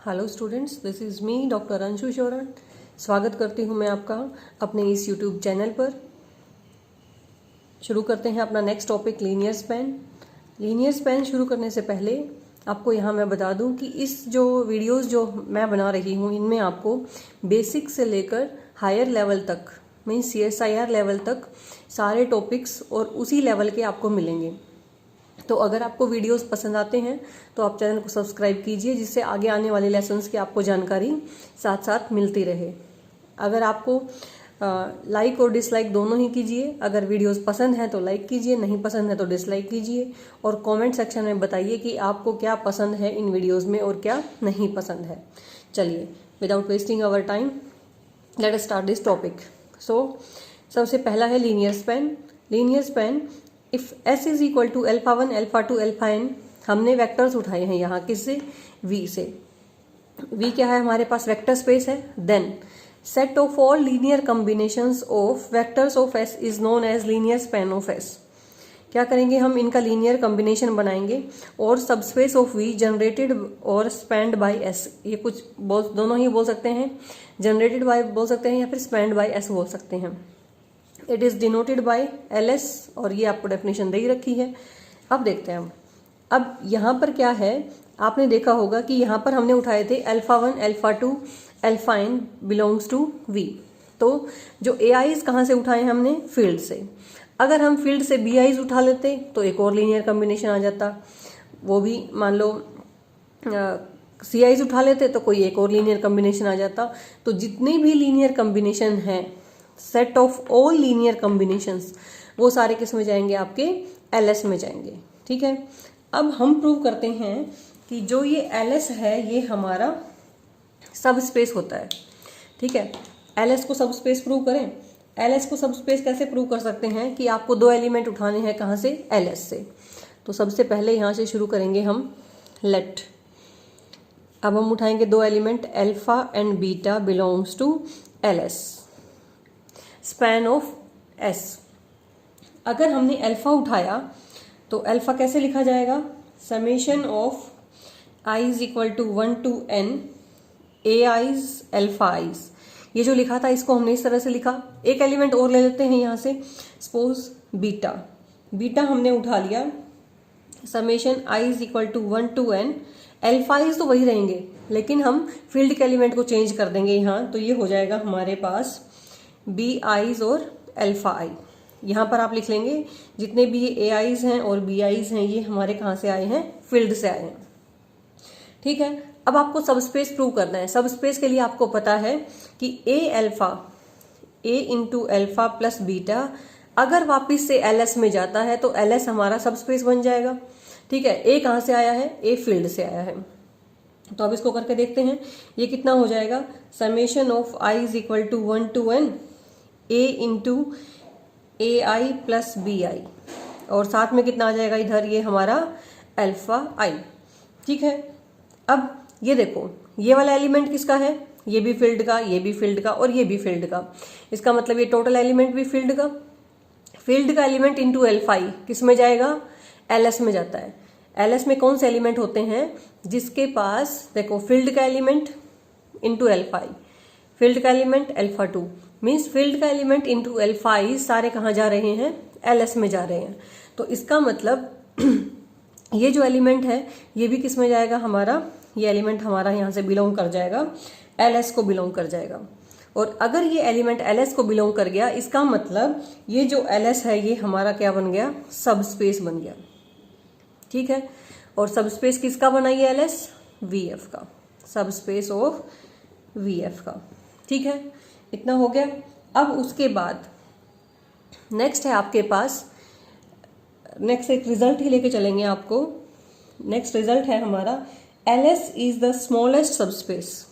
Hello students, this is me doctor Anshu Shauran. स्वागत करती हूँ मैं आपका अपने इस यूट्यूब चैनल पर। शुरू करते हैं अपना next topic, linear span. Linear span शुरू करने से पहले आपको यहाँ मैं बता दूँ कि इस जो वीडियोस जो मैं बना रही हूँ इनमें आपको बेसिक से लेकर हायर लेवल तक, मीन्स CSIR लेवल तक सारे टॉपिक्स और उसी लेवल के आपको मिलेंगे। तो अगर आपको वीडियोस पसंद आते हैं तो आप चैनल को सब्सक्राइब कीजिए, जिससे आगे आने वाले लेसन्स की आपको जानकारी साथ साथ मिलती रहे। अगर आपको लाइक और डिसलाइक दोनों ही कीजिए। अगर वीडियोस पसंद है तो लाइक कीजिए, नहीं पसंद है तो डिसलाइक कीजिए। और कमेंट सेक्शन में बताइए कि आपको क्या पसंद है इन वीडियोज़ में और क्या नहीं पसंद है। चलिए, without wasting our time let us start this topic. सबसे पहला है linear span. Linear span, if S is equal to alpha 1 alpha 2 alpha n, हमने वेक्टर्स उठाए हैं यहाँ किससे, V से। V क्या है, हमारे पास वेक्टर स्पेस है। Then set of all linear combinations of vectors of S is known as linear span of S। क्या करेंगे हम, इनका लीनियर कॉम्बिनेशन बनाएंगे और सबस्पेस ऑफ V जनरेटेड और स्पैन्ड बाय S। ये कुछ दोनों ही बोल सकते हैं, जनरेटेड बाय बोल सकते हैं या फिर स्पैन्ड बाय S बोल सकते हैं। It is denoted by LS, और ये आपको डेफिनेशन दे ही रखी है। अब देखते हैं अब यहाँ पर क्या है। आपने देखा होगा कि यहाँ पर हमने उठाए थे alpha 1 alpha 2 alpha n belongs to V। तो जो AIs कहाँ से उठाए हमने, फील्ड से। अगर हम फील्ड से BIs उठा लेते तो एक और लीनियर कॉम्बिनेशन आ जाता। वो भी मान लो CIs उठा लेते तो कोई एक और लीनियर कॉम्बिनेशन आ जाता। तो जितने भी लीनियर कॉम्बिनेशन हैं, set of all linear combinations, वो सारे किस में जाएंगे, आपके LS में जाएंगे। ठीक है, अब हम प्रूव करते हैं कि जो ये LS है ये हमारा सब स्पेस होता है। ठीक है, LS को सब स्पेस प्रूव करें। LS को सब स्पेस कैसे प्रूव कर सकते हैं कि आपको दो एलिमेंट उठाने हैं, कहाँ से, LS से। तो सबसे पहले यहाँ से शुरू करेंगे हम, लेट। अब हम उठाएंगे दो element, alpha and beta belongs to LS, span of S। अगर हमने अल्फा उठाया तो अल्फा कैसे लिखा जाएगा, summation of I is equal to 1 to n AIs alpha i's. ये जो लिखा था इसको हमने इस तरह से लिखा। एक एलिमेंट और ले लेते हैं यहाँ से, सपोज बीटा। बीटा हमने उठा लिया, summation I is equal to 1 to n alpha i's तो वही रहेंगे, लेकिन हम फील्ड के एलिमेंट को चेंज कर देंगे यहाँ। तो ये हो जाएगा हमारे पास BIs और अल्फा आई। यहाँ पर आप लिख लेंगे जितने भी ये AIs हैं और BIs हैं ये हमारे कहाँ से आए हैं, फील्ड से आए हैं। ठीक है, अब आपको सबस्पेस प्रूव करना है। सबस्पेस के लिए आपको पता है कि A alpha, A into alpha plus beta अगर वापिस से LS में जाता है तो LS हमारा सबस्पेस बन जाएगा। ठीक है, A कहाँ से आया है, A फील्ड से आया है। तो अब इसको करके देखते हैं, ये कितना हो जाएगा, summation of I is equal to 1 to n A into AI plus BI, और साथ में कितना आ जाएगा इधर, ये हमारा अल्फा I। ठीक है, अब ये देखो, ये वाला एलिमेंट किसका है, ये भी फील्ड का, ये भी फील्ड का और ये भी फील्ड का। इसका मतलब ये टोटल एलिमेंट भी फील्ड का। फील्ड का एलिमेंट इंटू अल्फा I किस में जाएगा, LS में जाता है। LS में कौन से एलिमेंट होते हैं, जिसके पास देखो फील्ड का element into alpha I, field का एलिमेंट अल्फा 2, मीन्स फील्ड का एलिमेंट इंटू अल्फा I सारे कहाँ जा रहे हैं, LS में जा रहे हैं। तो इसका मतलब ये जो एलिमेंट है ये भी किस में जाएगा हमारा, ये एलिमेंट हमारा यहाँ से बिलोंग कर जाएगा, LS को बिलोंग कर जाएगा। और अगर ये एलिमेंट LS को बिलोंग कर गया, इसका मतलब ये जो LS है ये हमारा क्या बन गया, सब स्पेस बन गया। ठीक है, और सब स्पेस किसका बना ये LS, VF का, सब स्पेस ऑफ VF का। ठीक है, इतना हो गया। अब उसके बाद नेक्स्ट है आपके पास, नेक्स्ट एक रिजल्ट ही लेके चलेंगे आपको। नेक्स्ट रिजल्ट है हमारा, LS is the smallest subspace.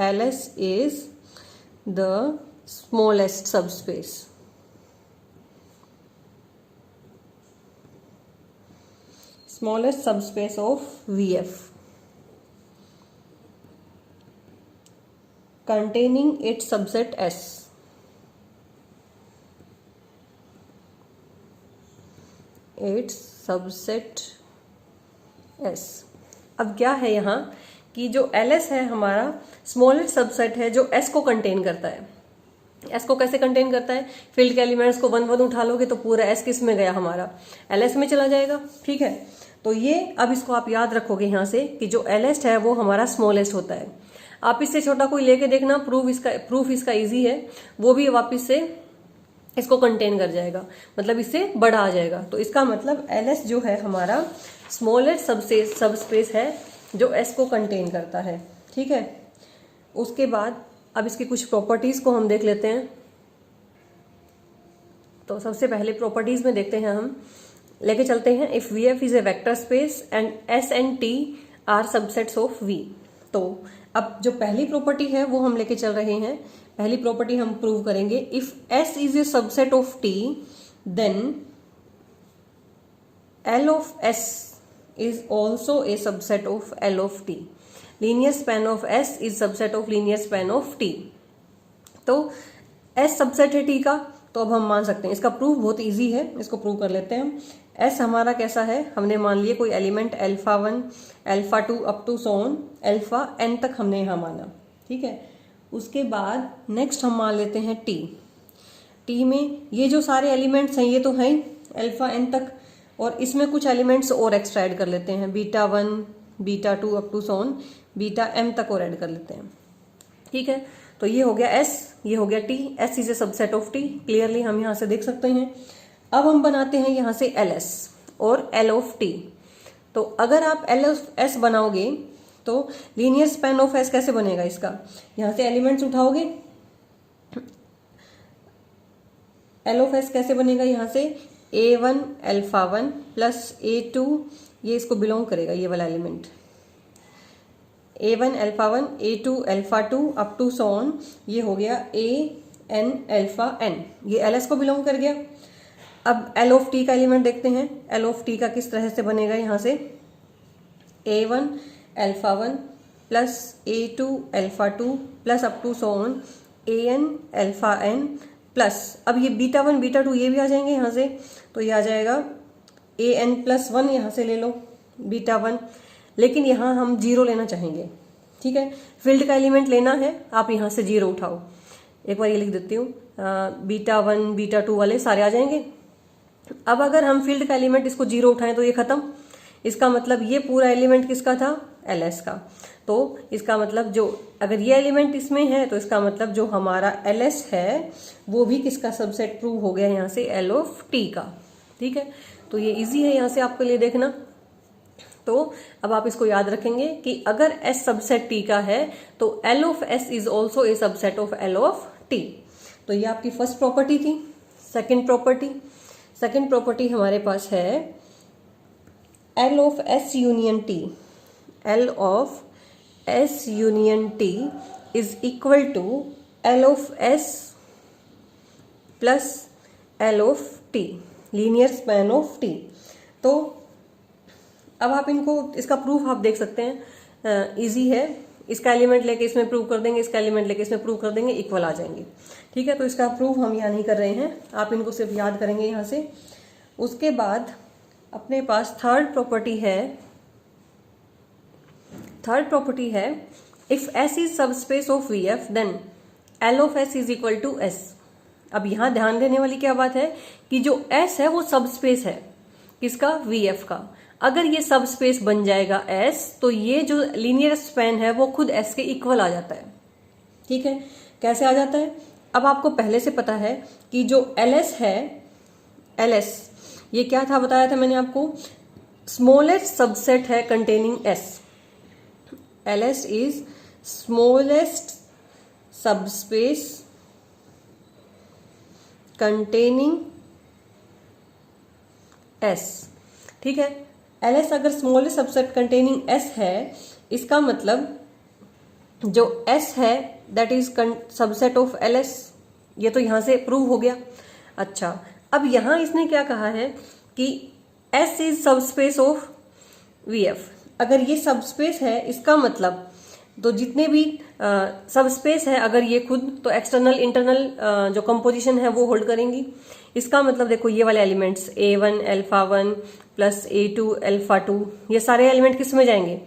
LS is the smallest subspace. Smallest subspace of VF containing its subset S। its subset S। अब क्या है यहाँ कि जो LS है हमारा स्मॉलेस्ट सबसेट है जो S को कंटेन करता है। S को कैसे कंटेन करता है? फील्ड के एलिमेंट्स को 1 1 उठा लोगे तो पूरा S किस में गया? हमारा LS में चला जाएगा। ठीक है, तो ये अब इसको आप याद रखोगे यहाँ से कि जो LS है वो हमारा स्मॉलेस्ट होता है। आप इससे छोटा कोई लेके देखना, प्रूफ इसका इजी है, वो भी वापस से इसको कंटेन कर जाएगा, मतलब इससे बड़ा आ जाएगा। तो इसका मतलब LS जो है हमारा स्मॉलेस्ट सबस्पेस है जो S को कंटेन करता है। ठीक है, उसके बाद अब इसकी कुछ प्रॉपर्टीज को हम देख लेते हैं। तो सबसे पहले प्रॉपर्टीज में देखते हैं, हम लेके चलते हैं if VF is a vector space and S and T are subsets of V। तो अब जो पहली प्रॉपर्टी है वो हम लेके चल रहे हैं। पहली प्रॉपर्टी हम प्रूव करेंगे, if S is a subset of T then L of S is also a subset of L of T. Linear span of S is subset of linear span of T. तो S subset है T का, तो अब हम मान सकते हैं। इसका प्रूफ बहुत इजी है, इसको प्रूव कर लेते हैं हम। S हमारा कैसा है, हमने मान लिया कोई element α1 α2 up to so on alpha n तक हमने यहाँ माना। ठीक है, उसके बाद नेक्स्ट हम मान लेते हैं T में ये जो सारे एलिमेंट्स हैं ये तो हैं α n तक, और इसमें कुछ एलिमेंट्स और एक्स्ट्रा ऐड कर लेते हैं, β1 β2 अप टू सोन βm तक और ऐड कर लेते हैं। ठीक है, तो ये हो गया S, ये हो गया T। S is a subset of T, clearly हम यहाँ से देख सकते हैं। अब हम बनाते हैं यहाँ से LS और L ऑफ T। तो अगर आप L ऑफ S बनाओगे तो लीनियर स्पैन ऑफ S कैसे बनेगा इसका? यहाँ से एलिमेंट्स उठाओगे, L ऑफ S कैसे बनेगा? यहाँ से A1 α1 प्लस A2, ये इसको बिलोंग करेगा ये वाला element, A1 α1 A2 α2 up to सोन, ये हो गया AN αn, ये LS को बिलोंग कर गया। अब L ऑफ T का एलिमेंट देखते हैं। L ऑफ T का किस तरह से बनेगा? यहाँ से A1 α1 plus A2 α2 plus up to so on AN αn plus, अब ये β1 β2 ये भी आ जाएंगे यहाँ से, तो ये आ जाएगा AN प्लस 1, यहाँ से ले लो β1, लेकिन यहाँ हम 0 लेना चाहेंगे। ठीक है, फील्ड का एलिमेंट लेना है, आप यहाँ से 0 उठाओ। एक बार ये लिख देती हूँ, β1 β2 वाले सारे आ जाएंगे। अब अगर हम फील्ड का एलिमेंट इसको 0 उठाएं तो ये खत्म। इसका मतलब ये पूरा एलिमेंट किसका था? LS का। तो इसका मतलब जो अगर ये एलिमेंट इसमें है तो इसका मतलब जो हमारा LS है वो भी किसका सबसेट प्रूव हो गया यहाँ से? L ऑफ T का। ठीक है, तो ये इजी है यहाँ से आपके लिए देखना। तो अब आप इसको याद रखेंगे कि अगर S सबसेट T का है तो L of S is also a subset of L of T। तो ये आपकी फर्स्ट प्रॉपर्टी थी। सेकेंड प्रॉपर्टी हमारे पास है L of S union T। L of S union T is equal to L of S plus L of T, linear span of T। तो अब आप इनको, इसका प्रूफ आप देख सकते हैं, इजी है। इसका एलिमेंट लेके इसमें प्रूव कर देंगे, इसका एलिमेंट लेके इसमें प्रूव कर देंगे, इक्वल आ जाएंगे। ठीक है, तो इसका प्रूफ हम यहाँ नहीं कर रहे हैं, आप इनको सिर्फ याद करेंगे यहाँ से। उसके बाद अपने पास थर्ड प्रॉपर्टी है if S is subspace of VF then L of S is equal to S। अब यहाँ ध्यान देने वाली क्या बात है कि जो S है वो सबस्पेस है किसका? VF का। अगर ये सबस्पेस बन जाएगा S तो ये जो लीनियर स्पैन है वो खुद S के इक्वल आ जाता है। ठीक है, कैसे आ जाता है? अब आपको पहले से पता है कि जो LS है, LS ये क्या था बताया था मैंने आपको? स्मॉलेस्ट सबसेट है containing S। LS is smallest subspace containing S। ठीक है, LS अगर स्मॉलेस्ट सबसेट कंटेनिंग S है, इसका मतलब जो S है that is subset of LS। ये तो यहां से प्रूव हो गया। अच्छा, अब यहां इसने क्या कहा है कि S is subspace of VF। अगर ये सबस्पेस है इसका मतलब तो जितने भी सबस्पेस है अगर ये खुद, तो एक्सटर्नल इंटरनल जो कंपोजिशन है वो होल्ड करेंगी। इसका मतलब देखो ये वाले एलिमेंट्स A1 α1 प्लस A2 α2 ये सारे एलिमेंट किस में जाएंगे?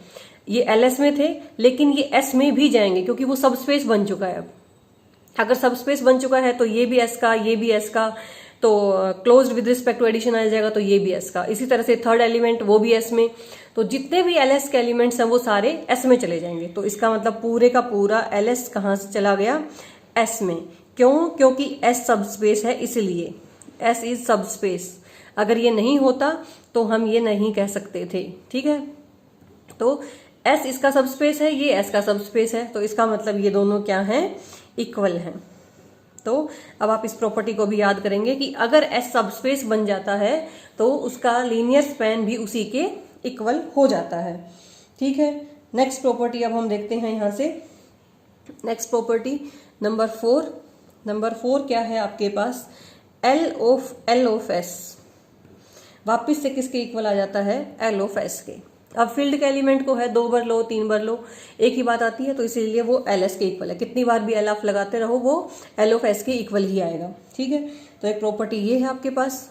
ये एलएस में थे लेकिन ये एस में भी जाएंगे क्योंकि वो सब स्पेस बन चुका है। अब अगर सब स्पेस बन चुका है तो ये भी एस का, ये भी एस का, तो closed with respect to addition आ जाएगा तो ये भी एस का। इसी तरह से थर्ड एलिमेंट वो भी एस में, तो जितने भी एलएस के एलिमेंट्स हैं वो सारे एस में चले जाएंगे। तो इसका मतलब पूरे का पूरा एलएस कहां से चला गया, एस में। क्यों? क्योंकि एस सब स्पेस है, इसलिए एस इज सब स्पेस। अगर ये नहीं होता तो हम ये नहीं कह सकते थे, ठीक है। तो एस इसका सब स्पेस है, ये एस का सब स्पेस है, तो इसका मतलब ये दोनों क्या हैं, इक्वल हैं। तो अब आप इस प्रॉपर्टी को भी याद करेंगे कि अगर एस सब स्पेस बन जाता है तो उसका लीनियर स्पैन भी उसी के इक्वल हो जाता है, ठीक है। नेक्स्ट प्रॉपर्टी अब हम देखते हैं यहां से। Next property number 4। नंबर 4 क्या है आपके पास, एल ऑफ एस वापिस से किसके इक्वल आ जाता है, एल ऑफ एस के। अब फील्ड के एलिमेंट को है 2 बार लो 3 बार लो एक ही बात आती है, तो इसीलिए वो एल एस के इक्वल है। कितनी बार भी एल ऑफ लगाते रहो वो एल ऑफ एस के इक्वल ही आएगा, ठीक है। तो एक प्रॉपर्टी ये है आपके पास।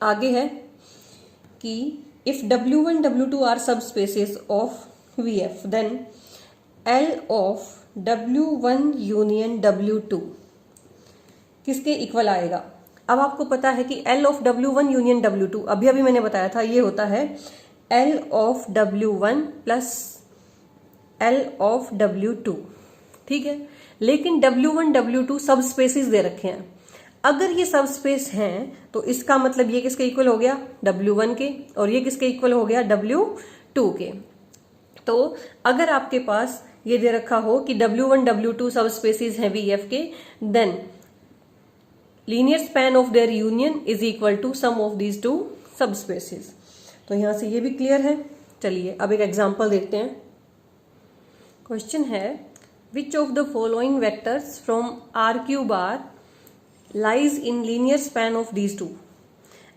आगे है कि if W1 W2 are subspaces of VF then L of W1 union W2 किसके इक्वल आएगा। अब आपको पता है कि L of W1 union W2 अभी मैंने बताया था ये होता है L of W1 plus L of W2, ठीक है। लेकिन W1 W2 सब स्पेसिस दे रखे हैं। अगर ये सब स्पेस हैं तो इसका मतलब ये किसके इक्वल हो गया, W1 के, और ये किसके इक्वल हो गया, W2 के। तो अगर आपके पास ये दे रखा हो कि W1 W2 सब स्पेसिस हैं VF के, then linear span of their union is equal to sum of these two subspaces. तो यहां से ये भी क्लियर है। चलिए अब एक एग्जांपल देखते हैं। क्वेश्चन है which of the following vectors from R³ lies in linear span of these to.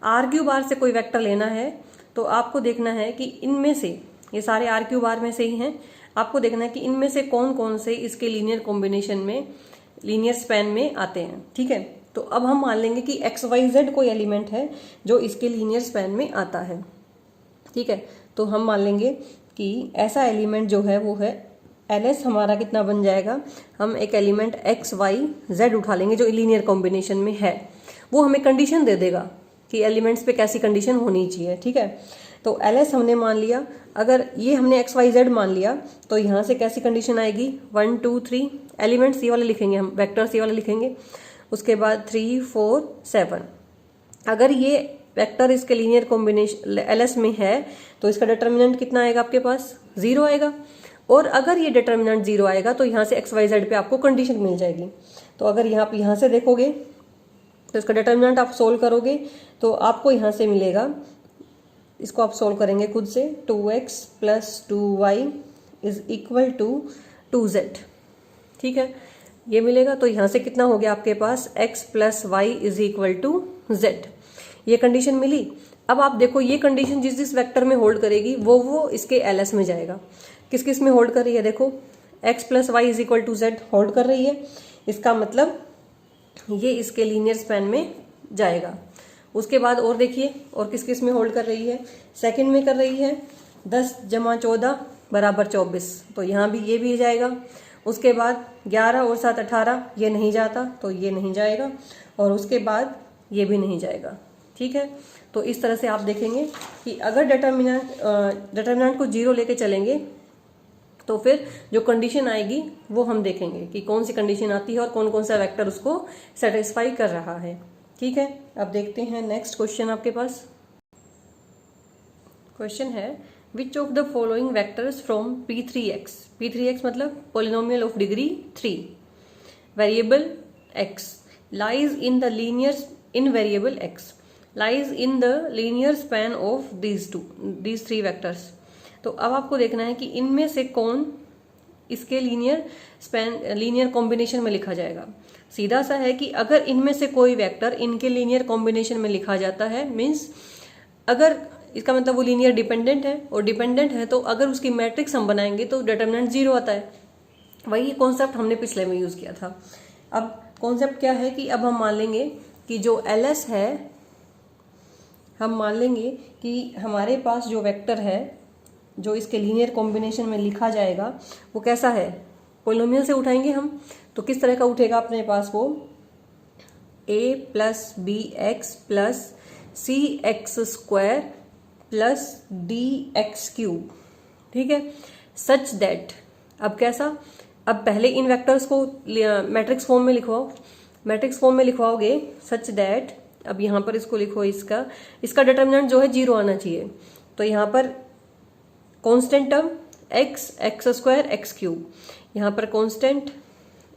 R³ से कोई वेक्टर लेना है तो आपको देखना है कि इनमें से, ये सारे R³ में से ही हैं, आपको देखना है कि इनमें से कौन कौन से इसके लीनियर कॉम्बिनेशन में, लीनियर स्पैन में आते हैं, ठीक है। तो अब हम मान लेंगे कि XYZ कोई एलिमेंट है जो इसके लीनियर स्पैन में आता है, ठीक है। तो हम मान लेंगे कि ऐसा एलिमेंट जो है वो है LS हमारा कितना बन जाएगा, हम एक एलिमेंट XYZ उठा लेंगे जो लीनियर कॉम्बिनेशन में है। वो हमें कंडीशन दे देगा कि एलिमेंट्स पे कैसी कंडीशन होनी चाहिए, ठीक है। तो LS हमने मान लिया, अगर ये हमने XYZ मान लिया तो यहाँ से कैसी कंडीशन आएगी, 1 2 3 एलिमेंट्स ये वाले लिखेंगे हम, वेक्टर्स ये वाले लिखेंगे, उसके बाद 3 4 7। अगर ये वेक्टर इसके लीनियर कॉम्बिनेशन LS में है तो इसका डिटर्मिनेंट कितना आएगा आपके पास, 0 आएगा। और अगर ये डिटर्मिनेंट 0 आएगा तो यहाँ से XYZ पे आपको कंडीशन मिल जाएगी। तो अगर यहाँ से देखोगे तो इसका डिटर्मिनेंट आप सोल्व करोगे तो आपको यहाँ से मिलेगा, इसको आप सोल्व करेंगे खुद से, 2x plus 2y is equal to 2z, ठीक है, ये मिलेगा। तो यहाँ से कितना हो गया आपके पास, x plus y is equal to z। ये कंडीशन मिली। अब आप देखो ये कंडीशन जिस जिस वेक्टर में होल्ड करेगी वो इसके LS में जाएगा। किस किस में होल्ड कर रही है, देखो x plus y is equal to z hold कर रही है, इसका मतलब ये इसके लीनियर स्पैन में जाएगा। उसके बाद और देखिए और किस किस में होल्ड कर रही है, सेकंड में कर रही है 10 जमा 14 बराबर 24, तो यहाँ भी ये भी जाएगा। उसके बाद 11 और 7 18, ये नहीं जाता तो ये नहीं जाएगा, और उसके बाद ये भी नहीं जाएगा, ठीक है। तो इस तरह से आप देखेंगे कि अगर डिटर्मिनेंट को 0 लेके चलेंगे तो फिर जो कंडीशन आएगी वो हम देखेंगे कि कौन सी कंडीशन आती है और कौन कौन सा वेक्टर उसको सेटिस्फाई कर रहा है, ठीक है। अब देखते हैं नेक्स्ट क्वेश्चन आपके पास। क्वेश्चन है which of the following vectors from P3x मतलब polynomial of degree 3 variable x lies in the linear in variable x lies in the linear span of these 3 vectors. तो अब आपको देखना है कि इनमें से कौन इसके लीनियर कॉम्बिनेशन में लिखा जाएगा। सीधा सा है कि अगर इनमें से कोई वेक्टर इनके लीनियर कॉम्बिनेशन में लिखा जाता है, मीन्स अगर इसका मतलब वो लीनियर डिपेंडेंट है, और डिपेंडेंट है तो अगर उसकी मैट्रिक्स हम बनाएंगे तो डिटर्मिनेंट 0 आता है। वही कॉन्सेप्ट हमने पिछले में यूज किया था। अब कॉन्सेप्ट क्या है कि अब हम मान लेंगे कि जो LS है, हम मान लेंगे कि हमारे पास जो वेक्टर है जो इसके लीनियर कॉम्बिनेशन में लिखा जाएगा वो कैसा है, पोलिनोमियल से उठाएंगे हम। तो किस तरह का उठेगा अपने पास वो, a plus b x plus c x square plus d x cube, ठीक है। सच दैट, अब कैसा, अब पहले इन वेक्टर्स को मैट्रिक्स फॉर्म में लिखवाओ, मैट्रिक्स फॉर्म में लिखवाओगे सच दैट, अब यहाँ पर इसको लिखो, इसका डिटर्मिनेंट जो है 0 आना चाहिए। तो यहाँ पर constant term x square x cube, यहाँ पर कांस्टेंट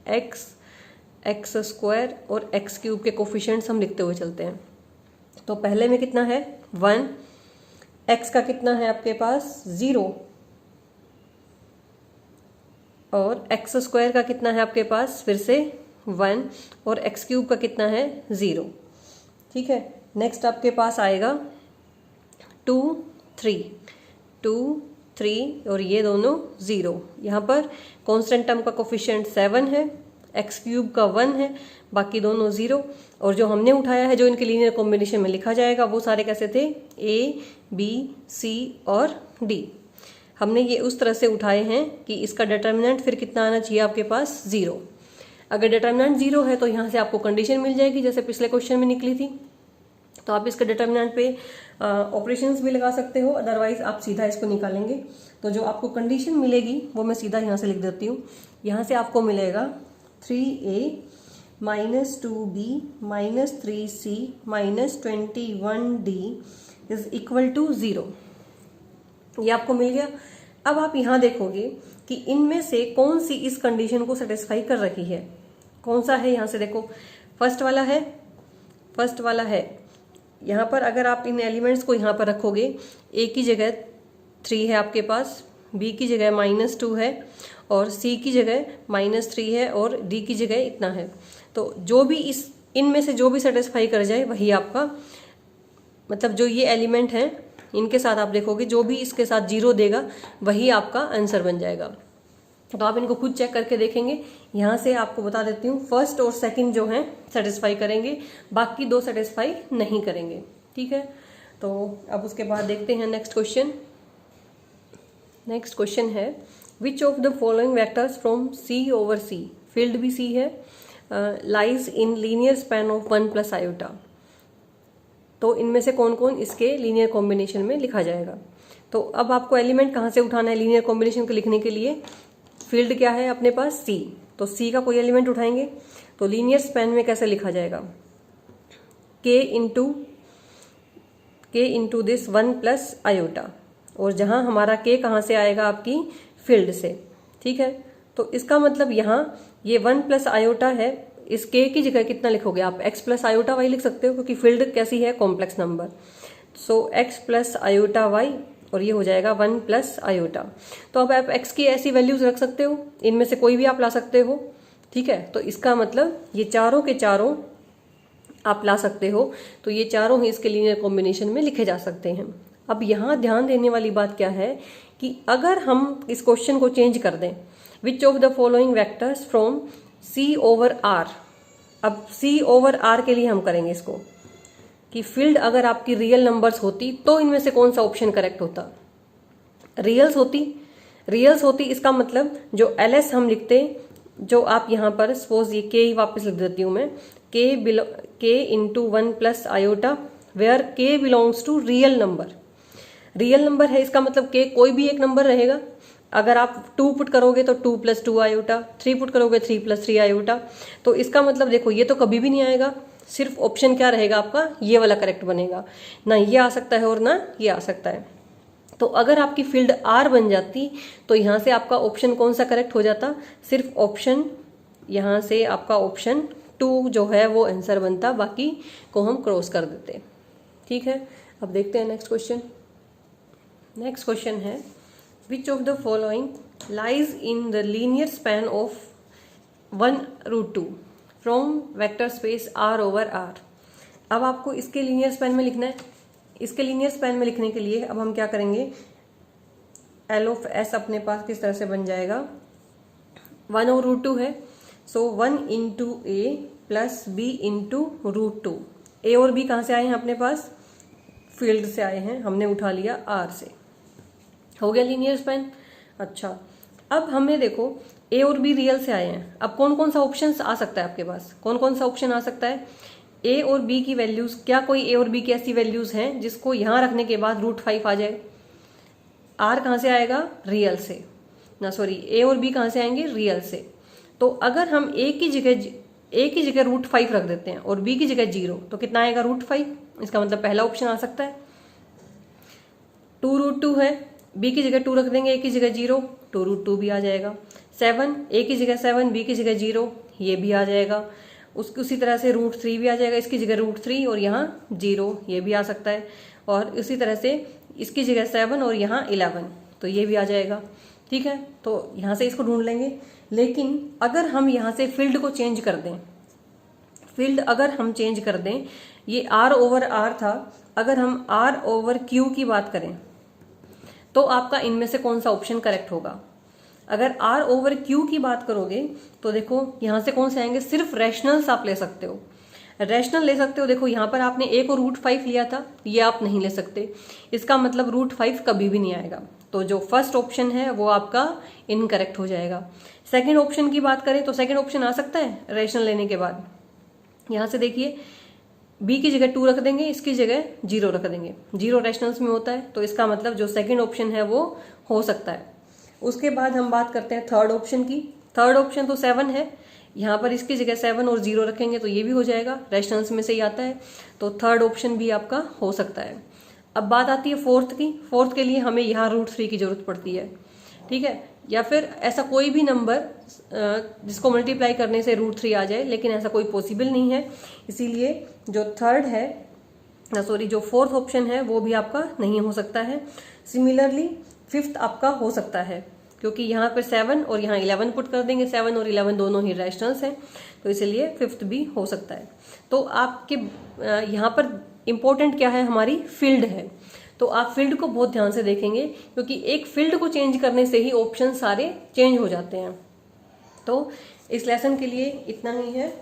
एक्स स्क्वायर और एक्स क्यूब के कोफिशिएंट्स हम लिखते हुए चलते हैं। तो पहले में कितना है 1, एक्स का कितना है आपके पास 0, और एक्स स्क्वायर का कितना है आपके पास फिर से 1, और एक्स क्यूब का कितना है 0, ठीक है। नेक्स्ट आपके पास आएगा 2, 3 और ये दोनों 0। यहाँ पर कांस्टेंट टर्म का कोफिशिएंट 7 है, एक्स क्यूब का 1 है, बाकी दोनों 0। और जो हमने उठाया है जो इनके लीनियर कॉम्बिनेशन में लिखा जाएगा वो सारे कैसे थे, ए बी सी और डी। हमने ये उस तरह से उठाए हैं कि इसका डिटर्मिनेंट फिर कितना आना चाहिए आपके पास 0। अगर डिटर्मिनेंट 0 है तो यहाँ से आपको कंडीशन मिल जाएगी जैसे पिछले क्वेश्चन में निकली थी। तो आप इसके डिटर्मिनेंट पे ऑपरेशंस भी लगा सकते हो, अदरवाइज आप सीधा इसको निकालेंगे। तो जो आपको कंडीशन मिलेगी वो मैं सीधा यहाँ से लिख देती हूँ। यहाँ से आपको मिलेगा 3a minus 2b minus 3c minus 21d is equal to 0। ये आपको मिल गया। अब आप यहाँ देखोगे कि इनमें से कौन सी इस कंडीशन को सेटिस्फाई कर रही है, कौन सा है। यहाँ से देखो फर्स्ट वाला है। यहाँ पर अगर आप इन एलिमेंट्स को यहाँ पर रखोगे, a की जगह 3 है आपके पास, b की जगह -2 है, और c की जगह -3 है, और d की जगह इतना है। तो जो भी इनमें से जो भी सेटिस्फाई कर जाए वही आपका, मतलब जो ये एलिमेंट हैं इनके साथ आप देखोगे जो भी इसके साथ 0 देगा वही आपका आंसर बन जाएगा। तो आप इनको खुद चेक करके देखेंगे। यहाँ से आपको बता देती हूँ फर्स्ट और सेकंड जो हैं सेटिस्फाई करेंगे, बाकी 2 सेटिस्फाई नहीं करेंगे, ठीक है। तो अब उसके बाद देखते हैं नेक्स्ट क्वेश्चन। नेक्स्ट क्वेश्चन है which of the following vectors from C over C, field भी C है, lies in linear span of 1 plus iota. तो इनमें से कौन कौन इसके लीनियर कॉम्बिनेशन में लिखा जाएगा। तो अब आपको एलिमेंट कहाँ से उठाना है लीनियर कॉम्बिनेशन को लिखने के लिए, फील्ड क्या है अपने पास C, तो C का कोई एलिमेंट उठाएंगे। तो लीनियर स्पैन में कैसे लिखा जाएगा, K into this 1 plus iota, और जहाँ हमारा K कहाँ से आएगा आपकी फील्ड से, ठीक है। तो इसका मतलब यहाँ ये 1 प्लस आयोटा है, इस K की जगह कितना लिखोगे आप, x प्लस आयोटा वाई लिख सकते हो क्योंकि फील्ड कैसी है, कॉम्प्लेक्स नंबर। सो x प्लस आयोटा वाई, और ये हो जाएगा 1 प्लस आयोटा। तो अब आप x की ऐसी वैल्यूज रख सकते हो, इनमें से कोई भी आप ला सकते हो, ठीक है। तो इसका मतलब ये चारों के चारों आप ला सकते हो, तो ये चारों ही इसके लीनियर कॉम्बिनेशन में लिखे जा सकते हैं। अब यहाँ ध्यान देने वाली बात क्या है कि अगर हम इस क्वेश्चन को चेंज कर दें, which of the following vectors from C over R, अब C ओवर R के लिए हम करेंगे इसको कि फील्ड अगर आपकी रियल नंबर्स होती तो इनमें से कौन सा ऑप्शन करेक्ट होता, रियल्स होती। इसका मतलब जो LS हम लिखते, जो आप यहाँ पर सपोज ये K ही वापस लिख देती हूँ मैं, K into 1 plus iota, where K belongs to real number है। इसका मतलब K कोई भी एक नंबर रहेगा। अगर आप 2 पुट करोगे तो 2 प्लस 2 आयोटा, 3 पुट करोगे 3 प्लस 3 आयोटा। तो इसका मतलब देखो ये तो कभी भी नहीं आएगा, सिर्फ ऑप्शन क्या रहेगा आपका, ये वाला करेक्ट बनेगा, ना ये आ सकता है और ना ये आ सकता है। तो अगर आपकी फील्ड R बन जाती तो यहाँ से आपका ऑप्शन कौन सा करेक्ट हो जाता, सिर्फ ऑप्शन, यहाँ से आपका ऑप्शन 2 जो है वो आंसर बनता, बाकी को हम क्रॉस कर देते, ठीक है। अब देखते हैं नेक्स्ट क्वेश्चन। नेक्स्ट क्वेश्चन है which of the following lies in the linear span of 1√2 from vector space R over R। अब आपको इसके लीनियर स्पैन में लिखना है। इसके लीनियर स्पैन में लिखने के लिए अब हम क्या करेंगे, L ऑफ S अपने पास किस तरह से बन जाएगा, 1/√2 है, सो 1 into A plus B into √2। A और B कहाँ से आए हैं अपने पास, फील्ड से आए हैं, हमने उठा लिया R से। हो गया लीनियर स्पैन। अच्छा, अब हमें देखो ए और बी रियल से आए हैं। अब कौन कौन सा ऑप्शन आ सकता है आपके पास, कौन कौन सा ऑप्शन आ सकता है? ए और बी की वैल्यूज, क्या कोई ए और बी की ऐसी वैल्यूज हैं जिसको यहां रखने के बाद √5 आ जाए? आर कहां से आएगा? रियल से ना, सॉरी, ए और बी कहां से आएंगे? रियल से। तो अगर हम ए की जगह √5 रख देते हैं और बी की जगह 0, तो कितना आएगा? √5। इसका मतलब पहला ऑप्शन आ सकता है। 2√2 है, बी की जगह 2 रख देंगे, ए की जगह 0, 2√2 भी आ जाएगा। 7, ए की जगह 7, बी की जगह 0, ये भी आ जाएगा। उसी तरह से √3 भी आ जाएगा, इसकी जगह √3 और यहाँ 0, ये भी आ सकता है। और इसी तरह से इसकी जगह 7 और यहाँ 11, तो ये भी आ जाएगा। ठीक है, तो यहाँ से इसको ढूंढ लेंगे। लेकिन अगर हम यहाँ से फील्ड को चेंज कर दें, फील्ड अगर हम चेंज कर दें, ये R/R था, अगर हम R/Q की बात करें तो आपका इनमें से कौन सा ऑप्शन करेक्ट होगा? अगर R/Q की बात करोगे तो देखो यहां से कौन से आएंगे? सिर्फ रैशनल्स आप ले सकते हो, रैशनल ले सकते हो। देखो यहाँ पर आपने ए को √5 लिया था, ये आप नहीं ले सकते, इसका मतलब √5 कभी भी नहीं आएगा। तो जो फर्स्ट ऑप्शन है वो आपका इनकरेक्ट हो जाएगा। सेकंड ऑप्शन की बात करें तो सेकंड ऑप्शन आ सकता है रैशनल लेने के बाद। यहां से देखिए, बी की जगह 2 रख देंगे, इसकी जगह 0 रख देंगे, 0 रैशनल्स में होता है, तो इसका मतलब जो सेकंड ऑप्शन है वो हो सकता है। उसके बाद हम बात करते हैं थर्ड ऑप्शन की। थर्ड ऑप्शन तो 7 है, यहाँ पर इसकी जगह 7 और 0 रखेंगे तो ये भी हो जाएगा, रैशनल्स में से ही आता है, तो थर्ड ऑप्शन भी आपका हो सकता है। अब बात आती है फोर्थ की। फोर्थ के लिए हमें यहाँ √3 की जरूरत पड़ती है। ठीक है, या फिर ऐसा कोई भी नंबर जिसको मल्टीप्लाई करने से √3 आ जाए, लेकिन ऐसा कोई पॉसिबल नहीं है, इसीलिए जो थर्ड है, सॉरी, जो फोर्थ ऑप्शन है वो भी आपका नहीं हो सकता है। सिमिलरली फिफ्थ आपका हो सकता है, क्योंकि यहाँ पर 7 और यहाँ 11 पुट कर देंगे, 7 और 11 दोनों ही रैशनल्स हैं, तो इसलिए फिफ्थ भी हो सकता है। तो आपके यहाँ पर इम्पोर्टेंट क्या है? हमारी फील्ड है। तो आप फील्ड को बहुत ध्यान से देखेंगे, क्योंकि एक फील्ड को चेंज करने से ही ऑप्शन सारे चेंज हो जाते हैं। तो इस लेसन के लिए इतना ही है।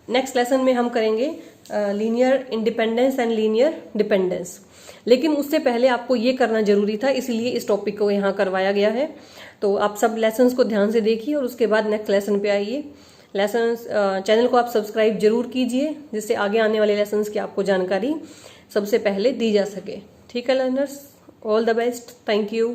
नेक्स्ट लेसन में हम करेंगे linear independence and linear dependence, लेकिन उससे पहले आपको ये करना जरूरी था, इसलिए इस टॉपिक को यहाँ करवाया गया है। तो आप सब लेसन्स को ध्यान से देखिए और उसके बाद नेक्स्ट लेसन पे आइए। लेसन्स चैनल को आप सब्सक्राइब जरूर कीजिए, जिससे आगे आने वाले लेसन्स की आपको जानकारी सबसे पहले दी जा सके। ठीक है learners, all the best, thank you.